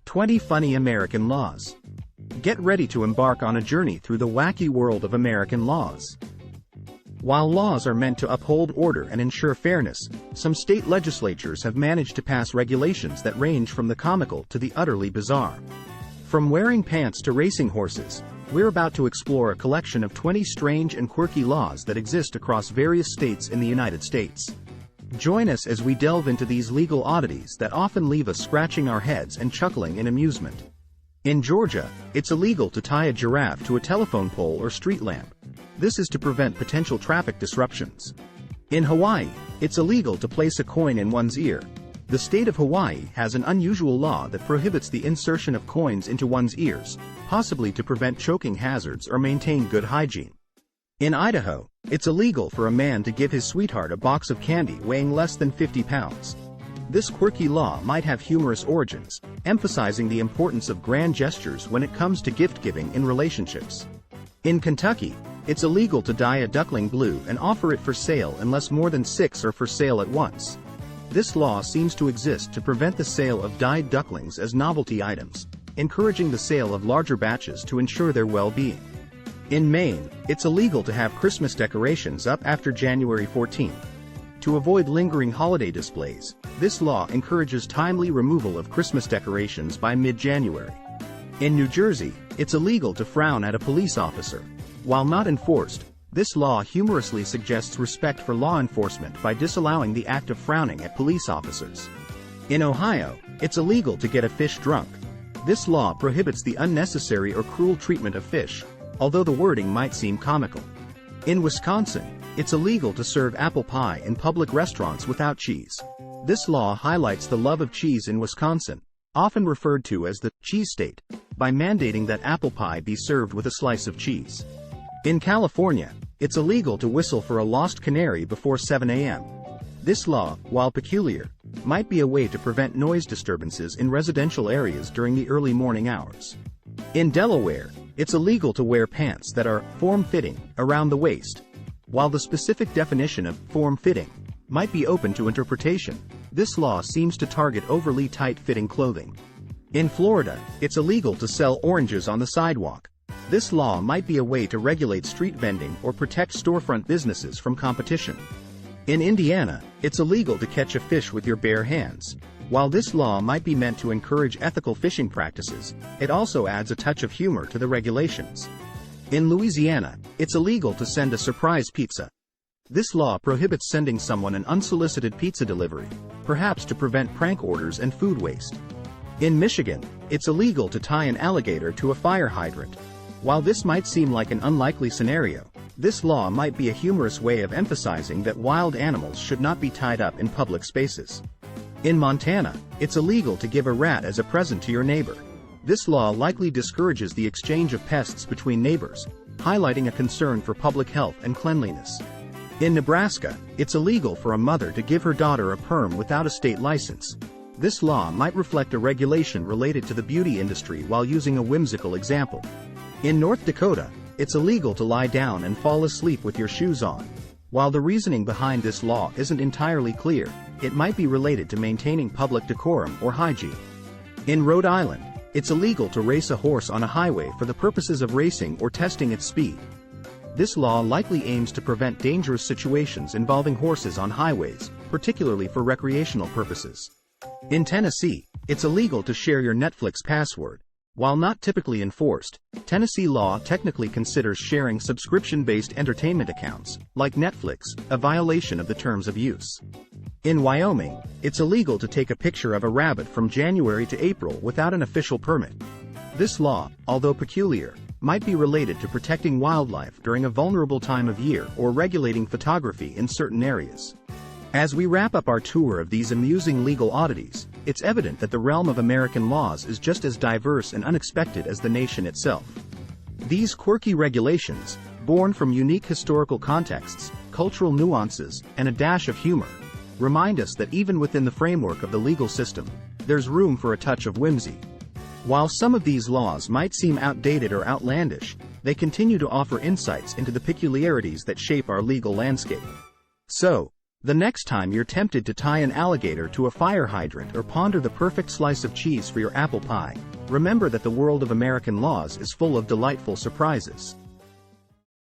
20 Funny American Laws. Get ready to embark on a journey through the wacky world of American laws. While laws are meant to uphold order and ensure fairness, some state legislatures have managed to pass regulations that range from the comical to the utterly bizarre. From wearing pants to racing horses, we're about to explore a collection of 20 strange and quirky laws that exist across various states in the United States. Join us as we delve into these legal oddities that often leave us scratching our heads and chuckling in amusement. In Georgia, it's illegal to tie a giraffe to a telephone pole or street lamp. This is to prevent potential traffic disruptions. In Hawaii, it's illegal to place a coin in one's ear. The state of Hawaii has an unusual law that prohibits the insertion of coins into one's ears, possibly to prevent choking hazards or maintain good hygiene. In Idaho, it's illegal for a man to give his sweetheart a box of candy weighing less than 50 pounds. This quirky law might have humorous origins, emphasizing the importance of grand gestures when it comes to gift-giving in relationships. In Kentucky, it's illegal to dye a duckling blue and offer it for sale unless more than 6 are for sale at once. This law seems to exist to prevent the sale of dyed ducklings as novelty items, encouraging the sale of larger batches to ensure their well-being. In Maine, it's illegal to have Christmas decorations up after January 14th. To avoid lingering holiday displays, this law encourages timely removal of Christmas decorations by mid-January. In New Jersey, it's illegal to frown at a police officer. While not enforced, this law humorously suggests respect for law enforcement by disallowing the act of frowning at police officers. In Ohio, it's illegal to get a fish drunk. This law prohibits the unnecessary or cruel treatment of fish, although the wording might seem comical. In Wisconsin, it's illegal to serve apple pie in public restaurants without cheese. This law highlights the love of cheese in Wisconsin, often referred to as the cheese state, by mandating that apple pie be served with a slice of cheese. In California, it's illegal to whistle for a lost canary before 7 a.m. This law, while peculiar, might be a way to prevent noise disturbances in residential areas during the early morning hours. In Delaware, it's illegal to wear pants that are form-fitting around the waist. While the specific definition of form-fitting might be open to interpretation, this law seems to target overly tight-fitting clothing. In Florida, it's illegal to sell oranges on the sidewalk. This law might be a way to regulate street vending or protect storefront businesses from competition. In Indiana, it's illegal to catch a fish with your bare hands. While this law might be meant to encourage ethical fishing practices, it also adds a touch of humor to the regulations. In Louisiana, it's illegal to send a surprise pizza. This law prohibits sending someone an unsolicited pizza delivery, perhaps to prevent prank orders and food waste. In Michigan, it's illegal to tie an alligator to a fire hydrant. While this might seem like an unlikely scenario, this law might be a humorous way of emphasizing that wild animals should not be tied up in public spaces. In Montana, it's illegal to give a rat as a present to your neighbor. This law likely discourages the exchange of pests between neighbors, highlighting a concern for public health and cleanliness. In Nebraska, it's illegal for a mother to give her daughter a perm without a state license. This law might reflect a regulation related to the beauty industry while using a whimsical example. In North Dakota, it's illegal to lie down and fall asleep with your shoes on. While the reasoning behind this law isn't entirely clear, it might be related to maintaining public decorum or hygiene. In Rhode Island, it's illegal to race a horse on a highway for the purposes of racing or testing its speed. This law likely aims to prevent dangerous situations involving horses on highways, particularly for recreational purposes. In Tennessee, it's illegal to share your Netflix password. While not typically enforced, Tennessee law technically considers sharing subscription-based entertainment accounts, like Netflix, a violation of the terms of use. In Wyoming, it's illegal to take a picture of a rabbit from January to April without an official permit. This law, although peculiar, might be related to protecting wildlife during a vulnerable time of year or regulating photography in certain areas. As we wrap up our tour of these amusing legal oddities, it's evident that the realm of American laws is just as diverse and unexpected as the nation itself. These quirky regulations, born from unique historical contexts, cultural nuances, and a dash of humor, remind us that even within the framework of the legal system, there's room for a touch of whimsy. While some of these laws might seem outdated or outlandish, they continue to offer insights into the peculiarities that shape our legal landscape. So, The next time you're tempted to tie an alligator to a fire hydrant or ponder the perfect slice of cheese for your apple pie, remember that the world of American laws is full of delightful surprises.